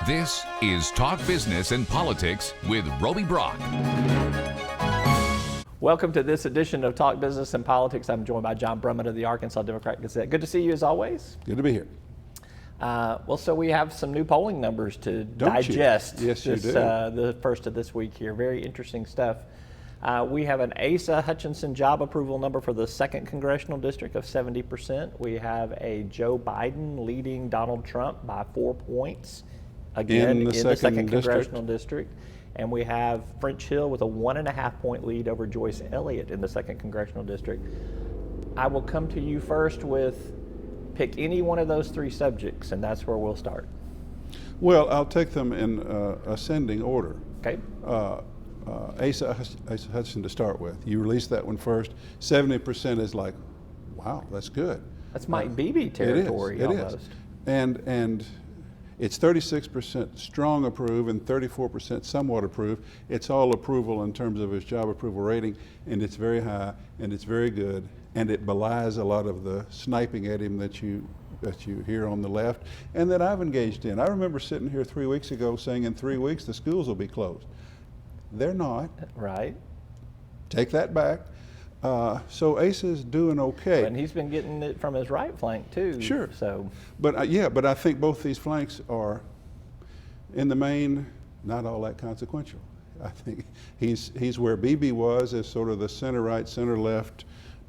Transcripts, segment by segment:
This is Talk Business and Politics with Roby Brock. Welcome to this edition of Talk Business and Politics. I'm joined by John Brummett of the Arkansas Democrat-Gazette. Good to see you as always. Good to be here. So we have some new polling numbers to digest. Yes, you do. The first of this week here. Very interesting stuff. We have an Asa Hutchinson job approval number for the 2nd Congressional District of 70%. We have a Joe Biden leading Donald Trump by 4 points, again, in the 2nd Congressional District. And we have French Hill with a 1.5 point lead over Joyce Elliott in the 2nd Congressional District. I will come to you first with pick any one of those three subjects, and that's where we'll start. Well, I'll take them in ascending order. Okay. Asa Hutchinson to start with. You released that one first. 70% is like, wow, that's good. That's Mike Beebe territory almost. It is. And it's 36% strong approve and 34% somewhat approve. It's all approval in terms of his job approval rating, and it's very high, and it's very good, and it belies a lot of the sniping at him that you hear on the left and that I've engaged in. I remember sitting here 3 weeks ago saying in 3 weeks the schools will be closed. They're not. Right. Take that back. So Asa's doing okay. And he's been getting it from his right flank too. Sure. So. But I think both these flanks are, in the main, not all that consequential. I think he's where Beebe was as sort of the center-right, center-left,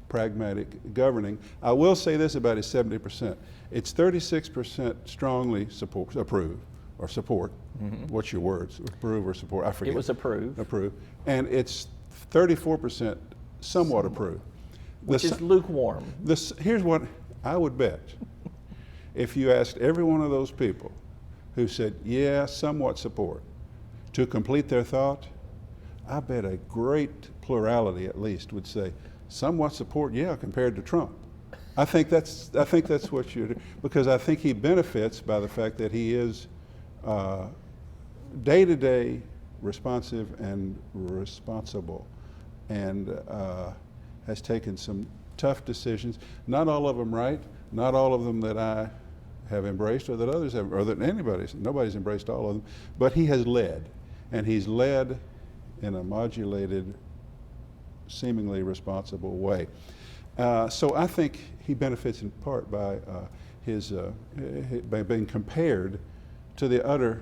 pragmatic governing. I will say this about his 70%. It's 36% strongly approve or support. Mm-hmm. What's your words? Approve or support? I forget. It was approve. Approve. And it's 34% somewhat approve. Which is lukewarm. Here's what I would bet. If you asked every one of those people who said, yeah, somewhat support, to complete their thought, I bet a great plurality at least would say, somewhat support, yeah, compared to Trump. I think that's what you do, because I think he benefits by the fact that he is day-to-day responsive and responsible, and has taken some tough decisions. Not all of them right, not all of them that I have embraced or that others have, or that nobody's embraced all of them, but he has led, and he's led in a modulated, seemingly responsible way. So I think he benefits in part by by being compared to the utter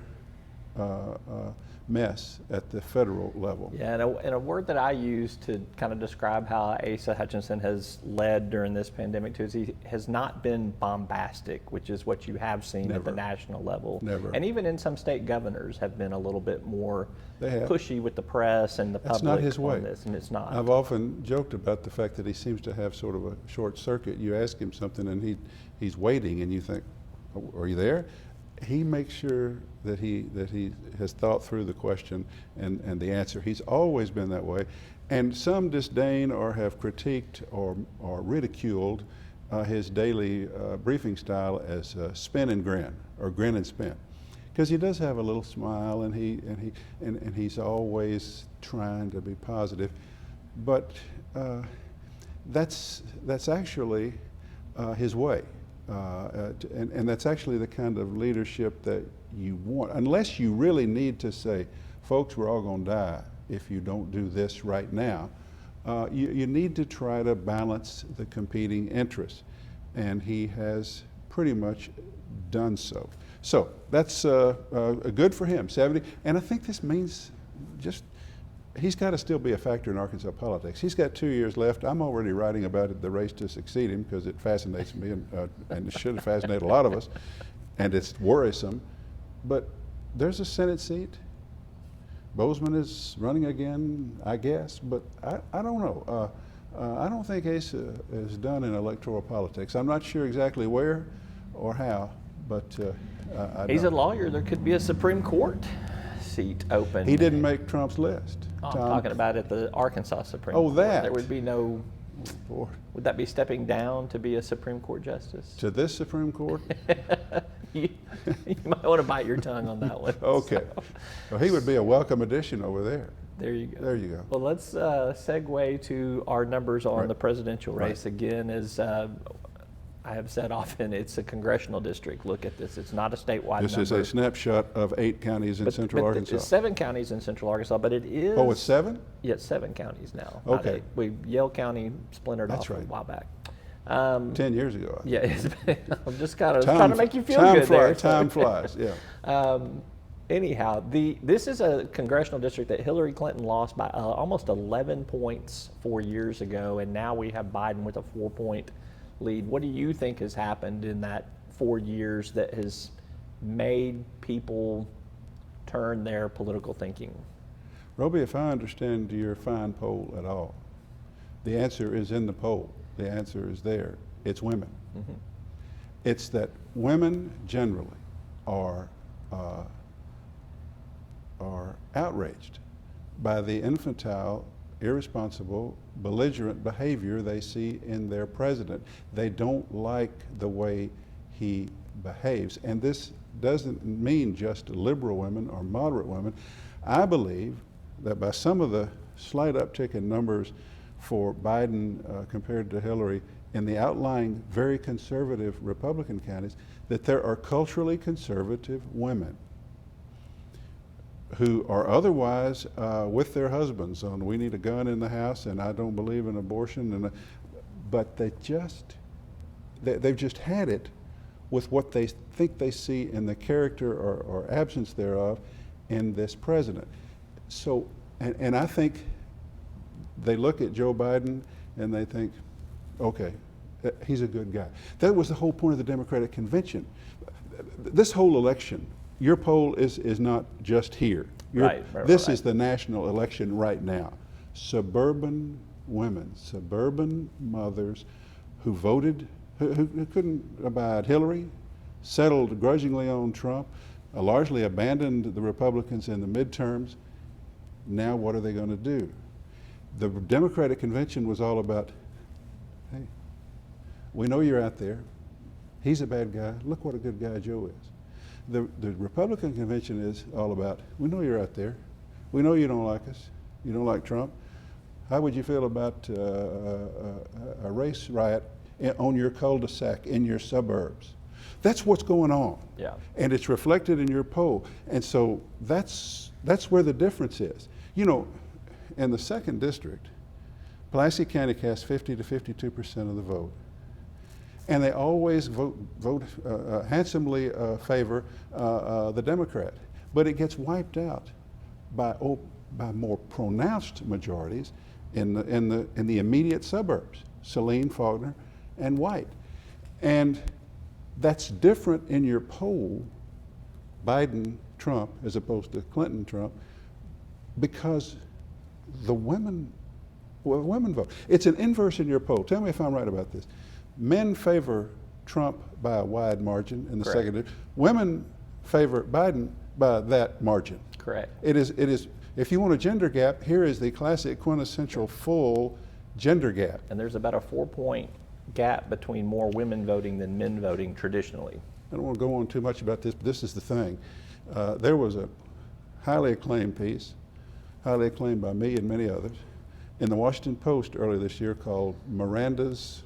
mess at the federal level. Yeah, and a word that I use to kind of describe how Asa Hutchinson has led during this pandemic too is he has not been bombastic, which is what you have seen at the national level. Never. And even in some state governors have been a little bit more pushy with the press and the public. That's not his way. On this, and it's not. I've often joked about the fact that he seems to have sort of a short circuit. You ask him something and he's waiting, and you think, oh, are you there? He makes sure that he has thought through the question and the answer. He's always been that way. And some disdain or have critiqued or ridiculed his daily briefing style as spin and grin, or grin and spin. Because he does have a little smile, and he's always trying to be positive. But that's actually his way. And that's actually the kind of leadership that you want, unless you really need to say, folks, we're all going to die if you don't do this right now. You need to try to balance the competing interests, and he has pretty much done so. So that's good for him, 70. And I think this means he's got to still be a factor in Arkansas politics. He's got 2 years left. I'm already writing about it, the race to succeed him, because it fascinates me, and it should fascinate a lot of us, and it's worrisome. But there's a Senate seat. Bozeman is running again, I guess, but I don't know. I don't think Asa is done in electoral politics. I'm not sure exactly where or how, but he's a lawyer. There could be a Supreme Court seat open. He didn't make Trump's list. Oh, I'm talking about at the Arkansas Supreme Court. Oh, that. There would be no. Would that be stepping down to be a Supreme Court justice? To this Supreme Court? you might want to bite your tongue on that one. Okay. So. Well, he would be a welcome addition over there. There you go. There you go. Well, let's segue to our numbers on the presidential race again. Is I have said often, it's a congressional district. Look at this. It's not a statewide This number. is a snapshot of 8 counties in central Arkansas. It's 7 counties in central Arkansas, but it is. Oh, it's 7? Yeah, it's 7 counties now. not Okay. 8. Yale County splintered That's off a right. while back. 10 years ago. I think. Yeah, I'm just kind of trying to make you feel good there. Time flies, yeah. Anyhow, this is a congressional district that Hillary Clinton lost by almost 11 points 4 years ago, and now we have Biden with a 4-point lead. What do you think has happened in that 4 years that has made people turn their political thinking? Roby, if I understand your fine poll at all, the answer is in the poll. The answer is there. It's women. Mm-hmm. It's that women generally are outraged by the infantile, irresponsible, belligerent behavior they see in their president. They don't like the way he behaves. And this doesn't mean just liberal women or moderate women. I believe that by some of the slight uptick in numbers for Biden compared to Hillary in the outlying very conservative Republican counties, that there are culturally conservative women who are otherwise with their husbands on, we need a gun in the house and I don't believe in abortion, but they've just had it with what they think they see in the character or absence thereof in this president. So, and I think they look at Joe Biden and they think, okay, he's a good guy. That was the whole point of the Democratic Convention. This whole election, your poll is not just here. This is the national election right now. Suburban women, suburban mothers who voted, who couldn't abide Hillary, settled grudgingly on Trump, largely abandoned the Republicans in the midterms. Now what are they going to do? The Democratic Convention was all about, hey, we know you're out there. He's a bad guy. Look what a good guy Joe is. The Republican Convention is all about, we know you're out there. We know you don't like us. You don't like Trump. How would you feel about a race riot on your cul-de-sac in your suburbs? That's what's going on. Yeah. And it's reflected in your poll. And so that's where the difference is. You know, in the 2nd District, Pulaski County casts 50 to 52% of the vote. And they always vote handsomely favor the Democrat. But it gets wiped out by more pronounced majorities in the immediate suburbs, Saline, Faulkner, and White. And that's different in your poll, Biden, Trump, as opposed to Clinton, Trump, because the women vote. It's an inverse in your poll. Tell me if I'm right about this. Men favor Trump by a wide margin in the Correct. 2nd district. Women favor Biden by that margin. Correct. It is. If you want a gender gap, here is the classic quintessential full gender gap. And there's about a 4-point gap between more women voting than men voting traditionally. I don't want to go on too much about this, but this is the thing. There was a highly acclaimed piece, highly acclaimed by me and many others, in the Washington Post earlier this year called Miranda's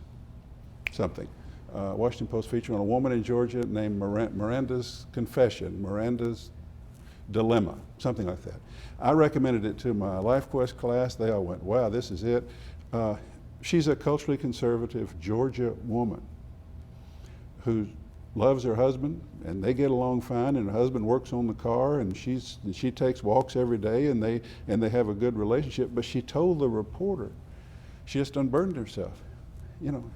something. Washington Post feature on a woman in Georgia named Miranda's Confession, Miranda's Dilemma, something like that. I recommended it to my Life Quest class. They all went, wow, this is it. She's a culturally conservative Georgia woman who loves her husband, and they get along fine, and her husband works on the car, and she takes walks every day, and they have a good relationship. But she told the reporter, she just unburdened herself. You know,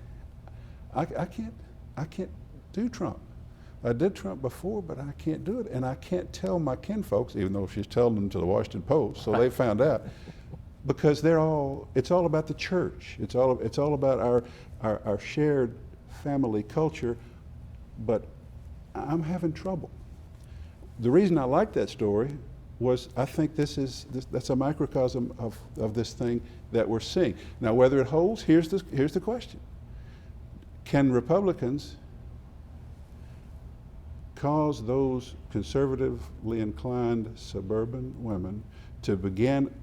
I can't do Trump. I did Trump before, but I can't do it, and I can't tell my kinfolks, even though she's telling them to the Washington Post, so they found out, because it's all about the church. It's all about our shared family culture, but I'm having trouble. The reason I like that story was I think that's a microcosm of this thing that we're seeing. Now, whether it holds, here's the question. Can Republicans cause those conservatively inclined suburban women to begin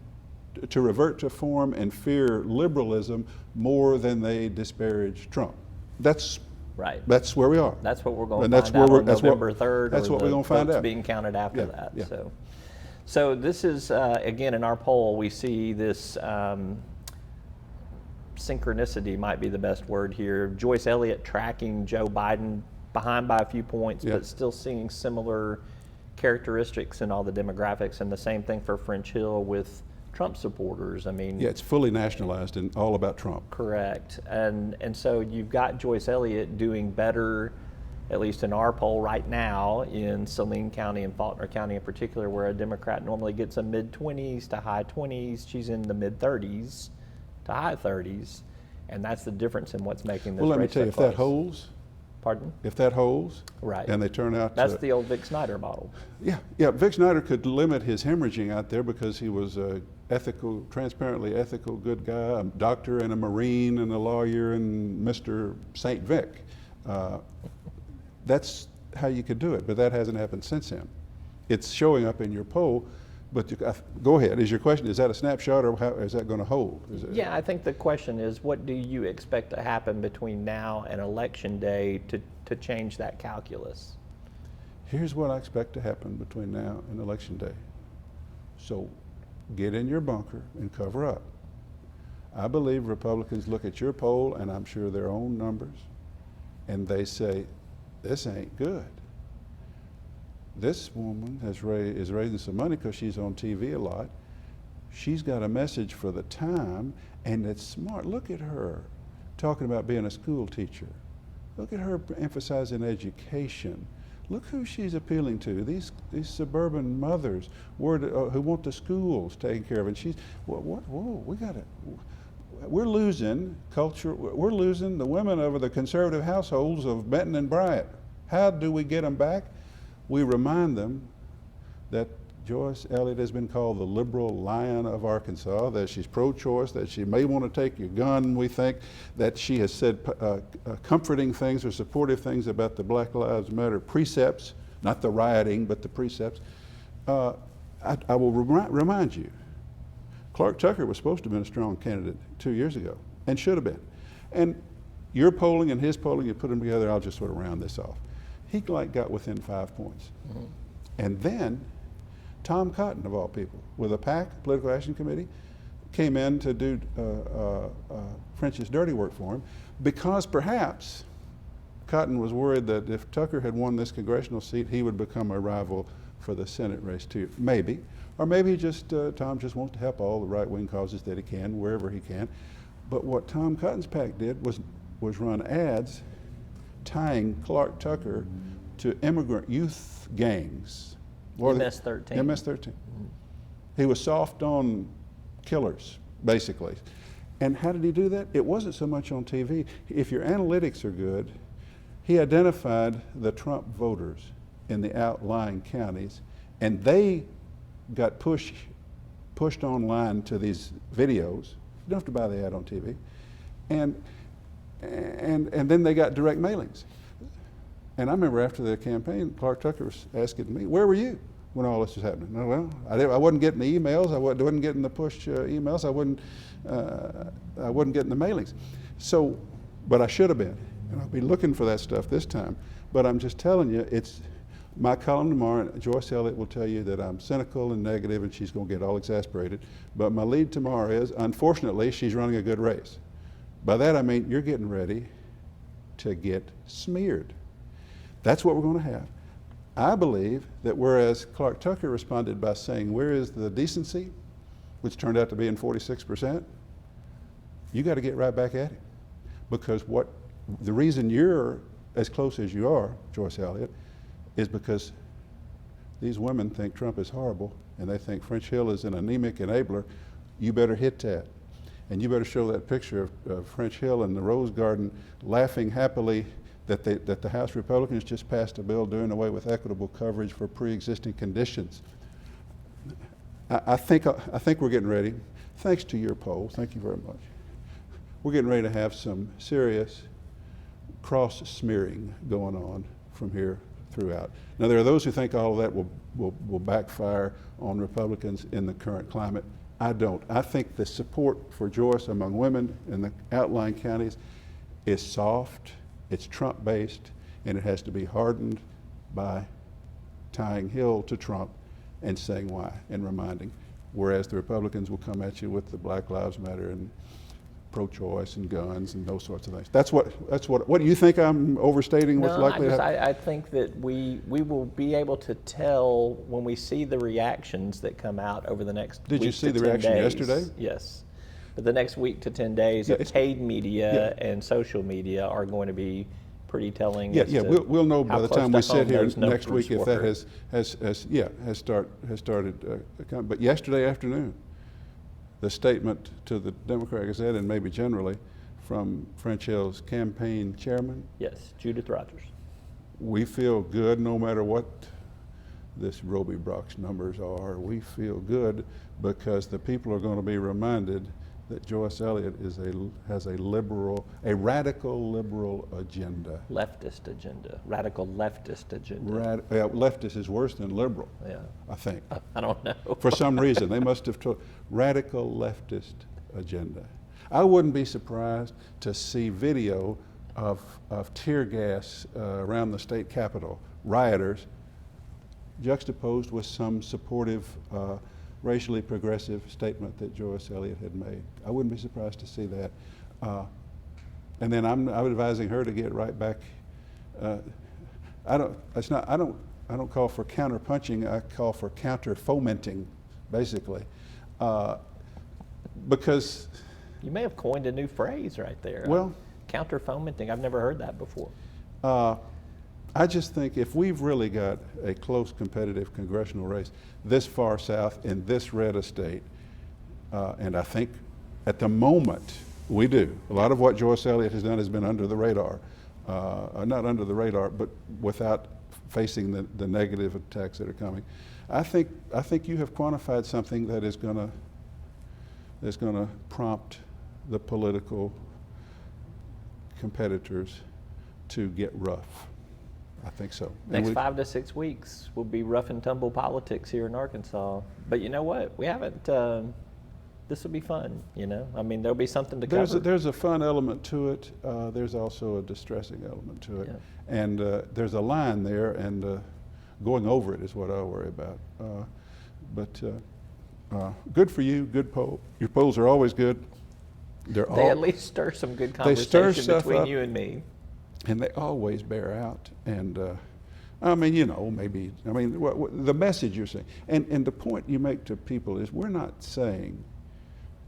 to revert to form and fear liberalism more than they disparage Trump? That's Right. That's where we are. That's what we're going And to that's find out where on that's what- November 3rd. that's or what we're the gonna find votes out. being counted after Yeah, that. yeah. So this is, again, in our poll, we see this synchronicity might be the best word here. Joyce Elliott tracking Joe Biden behind by a few points, Yeah. but still seeing similar characteristics in all the demographics, and the same thing for French Hill with Trump supporters. I mean, Yeah, it's fully nationalized and all about Trump. correct. And so you've got Joyce Elliott doing better, at least in our poll right now, in Saline County and Faulkner County in particular, where a Democrat normally gets a mid-20s to high 20s. She's in the mid-30s to high 30s, and that's the difference in what's making this Well, let me race tell so you, if close. that holds, Pardon? if that holds, Right. and they turn out That's to, the old Vic Snyder model. yeah, Vic Snyder could limit his hemorrhaging out there because he was a ethical, transparently ethical, good guy, a doctor and a Marine and a lawyer and Mr. St. Vic. That's how you could do it, but that hasn't happened since then. It's showing up in your poll, but go ahead. Is your question, is that a snapshot or how is that going to hold? Yeah, I think the question is, what do you expect to happen between now and Election Day to change that calculus? Here's what I expect to happen between now and Election Day. So get in your bunker and cover up. I believe Republicans look at your poll, and I'm sure their own numbers, and they say, this ain't good. This woman is raising some money because she's on TV a lot. She's got a message for the time, and it's smart. Look at her talking about being a school teacher. Look at her emphasizing education. Look who she's appealing to, these suburban mothers who want the schools taken care of. And she's, we're losing culture, we're losing the women of the conservative households of Benton and Bryant. How do we get them back? We remind them that Joyce Elliott has been called the liberal lion of Arkansas, that she's pro-choice, that she may want to take your gun, we think, that she has said comforting things or supportive things about the Black Lives Matter precepts, not the rioting, but the precepts. I will remind you, Clark Tucker was supposed to have been a strong candidate 2 years ago, and should have been. And your polling and his polling, you put them together, I'll just sort of round this off. He got within 5 points. Mm-hmm. And then Tom Cotton, of all people, with a PAC, Political Action Committee, came in to do French's dirty work for him, because perhaps Cotton was worried that if Tucker had won this congressional seat, he would become a rival for the Senate race too. Maybe. Or maybe Tom just wants to help all the right-wing causes that he can, wherever he can. But what Tom Cotton's PAC did was run ads tying Clark Tucker to immigrant youth gangs. MS-13. MS-13. He was soft on killers, basically. And how did he do that? It wasn't so much on TV. If your analytics are good, he identified the Trump voters in the outlying counties, and they got pushed online to these videos. You don't have to buy the ad on TV. And then they got direct mailings. And I remember after the campaign, Clark Tucker was asking me, where were you when all this was happening? Well, I wasn't getting the emails, I wasn't getting the push emails, I wasn't getting the mailings. So, but I should have been, and I'll be looking for that stuff this time. But I'm just telling you, it's my column tomorrow, and Joyce Elliott will tell you that I'm cynical and negative and she's going to get all exasperated. But my lead tomorrow is, unfortunately, she's running a good race. By that I mean you're getting ready to get smeared. That's what we're going to have. I believe that whereas Clark Tucker responded by saying, where is the decency, which turned out to be in 46%, you got to get right back at him. Because the reason you're as close as you are, Joyce Elliott, is because these women think Trump is horrible and they think French Hill is an anemic enabler. You better hit that. And you better show that picture of French Hill in the Rose Garden laughing happily that the House Republicans just passed a bill doing away with equitable coverage for pre-existing conditions. I think we're getting ready, thanks to your poll, thank you very much. We're getting ready to have some serious cross-smearing going on from here throughout. Now there are those who think all of that will backfire on Republicans in the current climate. I don't. I think the support for Joyce among women in the outlying counties is soft It's Trump-based, and it has to be hardened by tying Hill to Trump and saying why and reminding. Whereas the Republicans will come at you with the Black Lives Matter and pro-choice and guns and those sorts of things. That's what do you think I'm overstating what's likely to happen? I think that we will be able to tell when we see the reactions that come out over the next Did week you see to the 10 reaction days. yesterday? Yes. But the next week to 10 days, Yeah, paid media and social media are going to be pretty telling. Yeah, we'll know by the time we sit here next week if that has started coming. But yesterday afternoon, the statement to the Democrat Gazette and maybe generally from French Hill's campaign chairman. Yes, Judith Rogers. We feel good no matter what this Roby Brock's numbers are. We feel good because the people are going to be reminded that Joyce Elliott has a radical liberal agenda. Leftist agenda, radical leftist agenda. Leftist is worse than liberal, Yeah. I think. I don't know. For some reason, they must have told radical leftist agenda. I wouldn't be surprised to see video of tear gas around the state capitol, rioters, juxtaposed with some supportive, racially progressive statement that Joyce Elliott had made. I wouldn't be surprised to see that. And then I'm advising her to get right back. I don't call for counter punching. I call for counter fomenting, basically, because You may have coined a new phrase right there. Well, counter fomenting. I've never heard that before. I just think if we've really got a close competitive congressional race this far south in this red estate, and I think at the moment we do. A lot of what Joyce Elliott has done has been under the radar. Not under the radar, but without facing the negative attacks that are coming. I think you have quantified something that is going to prompt the political competitors to get rough. I think so. Next 5 to 6 weeks will be rough and tumble politics here in Arkansas. But you know what? We haven't. This will be fun. You know, I mean, there'll be something to cover. There's a fun element to it. There's also a distressing element to it, Yeah. and there's a line there, and going over it is what I worry about. But good for you. Good poll. Your polls are always good. They at least stir some good They stir conversation stuff between up. you and me. And they always bear out. And I mean, you know, maybe, I mean, the message you're saying, and the point you make to people is we're not saying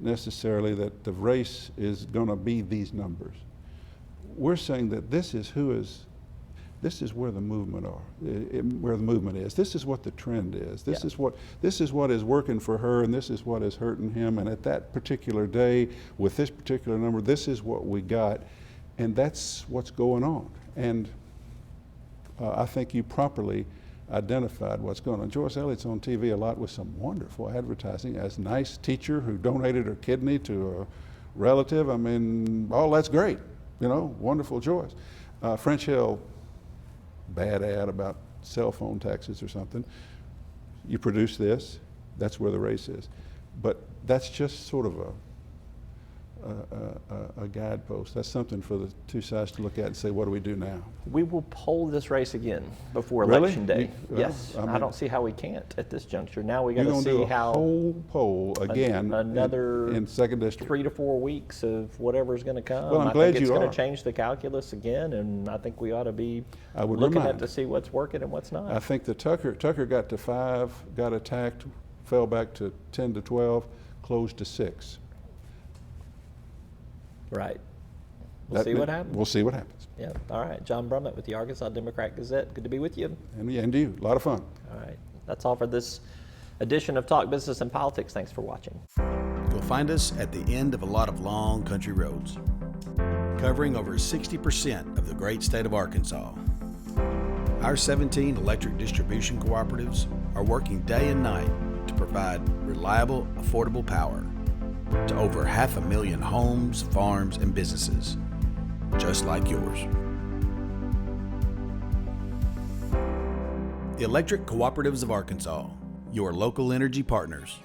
necessarily that the race is going to be these numbers. We're saying that this is where the movement where the movement is. This is what the trend is. This is what is working for her, and this is what is hurting him. And at that particular day, with this particular number, this is what we got. And that's what's going on. And I think you properly identified what's going on. Joyce Elliott's on TV a lot with some wonderful advertising as a nice teacher who donated her kidney to a relative. I mean, oh, that's great. You know, wonderful Joyce. French Hill, bad ad about cell phone taxes or something. You produce this, that's where the race is. But that's just sort of a guidepost. That's something for the two sides to look at and say, what do we do now? We will poll this race again before Really? Election Day. Yes, I mean, I don't see how we can't at this juncture. Now we got You're to going to see do a how whole poll again another in second district. 3 to 4 weeks of whatever's going to come. Well, I'm I glad think it's you going are. to change the calculus again, and I think we ought to be I would looking remind. at to see what's working and what's not. I think the Tucker got to 5, got attacked, fell back to 10 to 12, closed to 6. Right. We'll see what happens. We'll see what happens. Yeah. All right. John Brummett with the Arkansas Democrat Gazette. Good to be with you. And you, a lot of fun. All right. That's all for this edition of Talk Business and Politics. Thanks for watching. You'll find us at the end of a lot of long country roads, covering over 60% of the great state of Arkansas. Our 17 electric distribution cooperatives are working day and night to provide reliable, affordable power to over 500,000 homes, farms, and businesses, just like yours. The Electric Cooperatives of Arkansas, your local energy partners.